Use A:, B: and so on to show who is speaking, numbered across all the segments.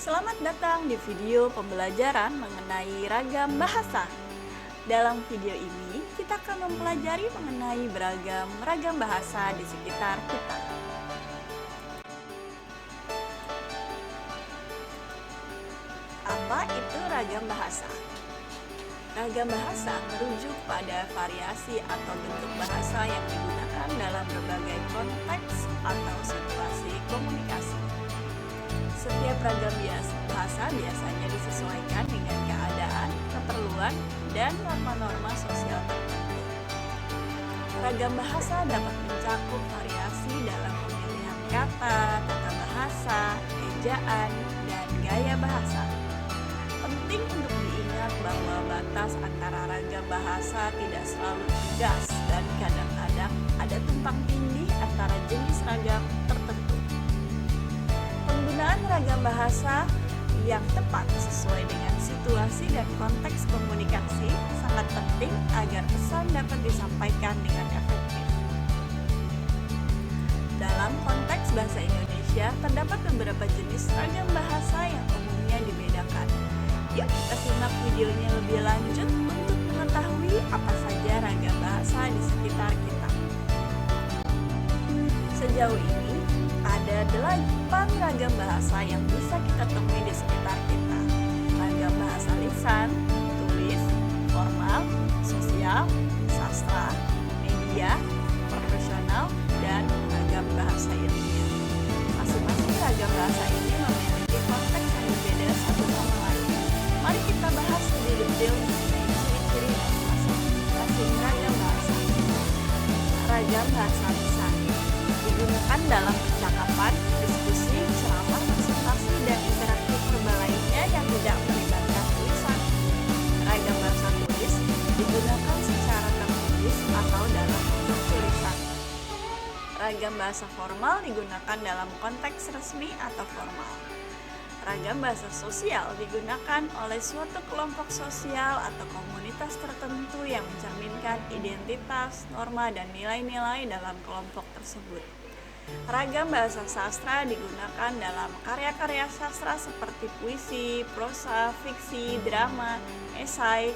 A: Selamat datang di video pembelajaran mengenai ragam bahasa. Dalam video ini, kita akan mempelajari mengenai beragam ragam bahasa di sekitar kita. Apa itu ragam bahasa? Ragam bahasa merujuk pada variasi atau bentuk bahasa yang digunakan dalam berbagai konteks atau situasi komunikasi. Setiap ragam bahasa biasanya disesuaikan dengan keadaan, keperluan, dan norma-norma sosial tertentu. Ragam bahasa dapat mencakup variasi dalam pemilihan kata, tata bahasa, ejaan, dan gaya bahasa. Penting untuk diingat bahwa batas antara ragam bahasa tidak selalu tegas dan kadang-kadang ada tumpang tindih antara jenis ragam tertentu. Penggunaan ragam bahasa yang tepat sesuai dengan situasi dan konteks komunikasi sangat penting agar pesan dapat disampaikan dengan efektif. Dalam konteks bahasa Indonesia, terdapat beberapa jenis ragam bahasa yang umumnya dibedakan. Yuk kita simak videonya lebih lanjut untuk mengetahui apa saja ragam bahasa di sekitar kita. Sejauh ini, ada 8 ragam bahasa yang bisa kita temui di sekitar kita. Ragam bahasa lisan, tulis, formal, sosial, sastra, media, profesional, dan ragam bahasa ilmiah. Masing-masing ragam bahasa ini memiliki konteks yang berbeda satu sama lain. Mari kita bahas lebih detail mengenai ciri-ciri dan masing-masing ragam bahasa. Ragam bahasa lisan digunakan dalam percakapan, diskusi, ceramah, presentasi, dan interaksi verbal lainnya yang tidak melibatkan tulisan. Ragam bahasa tulis digunakan secara tertulis atau dalam bentuk tulisan. Ragam bahasa formal digunakan dalam konteks resmi atau formal. Ragam bahasa sosial digunakan oleh suatu kelompok sosial atau komunitas tertentu yang mencerminkan identitas, norma, dan nilai-nilai dalam kelompok tersebut. Ragam bahasa sastra digunakan dalam karya-karya sastra seperti puisi, prosa, fiksi, drama, esai,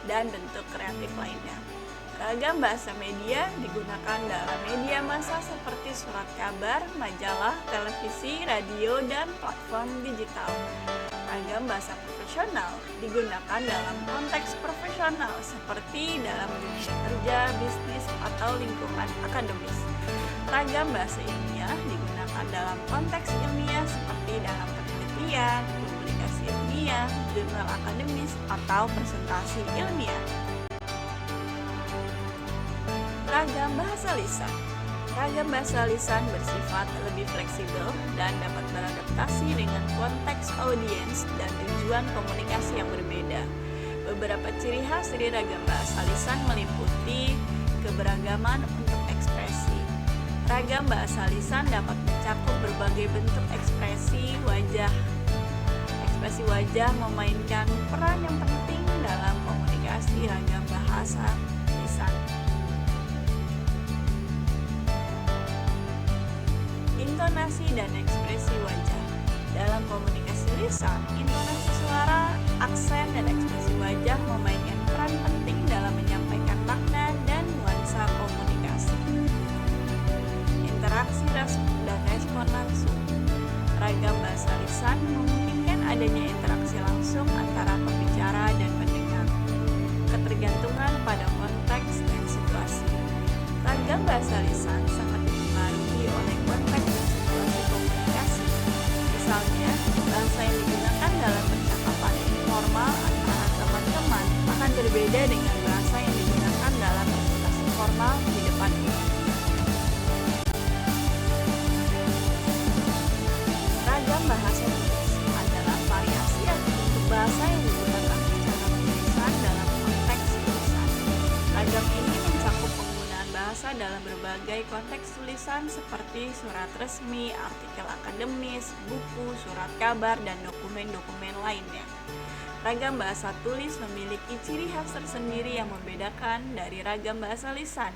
A: dan bentuk kreatif lainnya. Ragam bahasa media digunakan dalam media massa seperti surat kabar, majalah, televisi, radio, dan platform digital. Ragam bahasa profesional digunakan dalam konteks profesional seperti dalam dunia kerja, bisnis, atau lingkungan akademis. Ragam bahasa ilmiah digunakan dalam konteks ilmiah seperti dalam penelitian, publikasi ilmiah, jurnal akademis, atau presentasi ilmiah. Ragam bahasa lisan. Ragam bahasa lisan bersifat lebih fleksibel dan dapat beradaptasi dengan konteks audiens dan tujuan komunikasi yang berbeda. Beberapa ciri khas dari ragam bahasa lisan meliputi keberagaman untuk ekspresi. Ragam bahasa lisan dapat mencakup berbagai bentuk ekspresi wajah. Ekspresi wajah memainkan peran yang penting dalam komunikasi ragam bahasa lisan. Intonasi dan ekspresi wajah. Dalam komunikasi lisan, intonasi suara, aksen, dan ekspresi wajah memainkan peran penting dalam menyampaikan makna dan nuansa komunikasi. Interaksi dan respon langsung. Ragam bahasa lisan memungkinkan adanya interaksi langsung antara pembicara dan pendengar. Ketergantungan pada konteks dan situasi. Ragam bahasa lisan sangat dipengaruhi oleh konteks dan situasi komunikasi. Misalnya, bahasa yang digunakan dalam percakapan informal antara teman-teman akan berbeda dengan bahasa yang digunakan dalam presentasi formal di depan umum. Ragam bahasa tulis adalah variasi atau bentuk bahasa yang digunakan secara tulisan dalam konteks tulisan. Ragam ini mencakup penggunaan bahasa dalam berbagai konteks tulisan seperti surat resmi, artikel akademis, buku, surat kabar, dan dokumen-dokumen lainnya. Ragam bahasa tulis memiliki ciri khas tersendiri yang membedakan dari ragam bahasa lisan.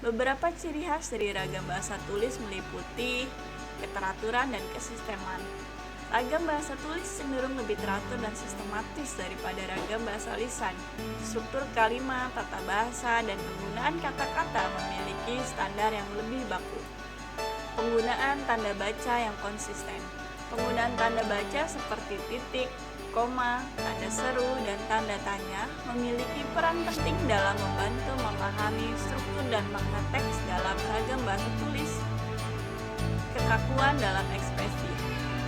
A: Beberapa ciri khas dari ragam bahasa tulis meliputi keteraturan dan kesisteman. Ragam bahasa tulis cenderung lebih teratur dan sistematis daripada ragam bahasa lisan. Struktur kalimat, tata bahasa, dan penggunaan kata-kata memiliki standar yang lebih baku. Penggunaan tanda baca yang konsisten. Penggunaan tanda baca seperti titik, koma, tanda seru, dan tanda tanya memiliki peran penting dalam membantu memahami struktur dan makna teks dalam ragam bahasa tulis. Kekakuan dalam ekspresi.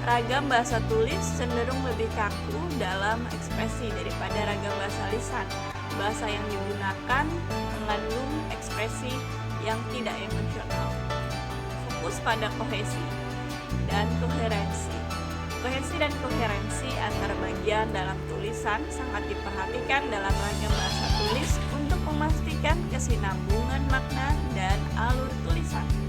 A: Ragam bahasa tulis cenderung lebih kaku dalam ekspresi daripada ragam bahasa lisan. Bahasa yang digunakan mengandung ekspresi yang tidak emosional. Fokus pada kohesi dan koherensi. Kohesi dan koherensi antar bagian dalam tulisan sangat diperhatikan dalam ragam bahasa tulis untuk memastikan kesinambungan makna dan alur tulisan.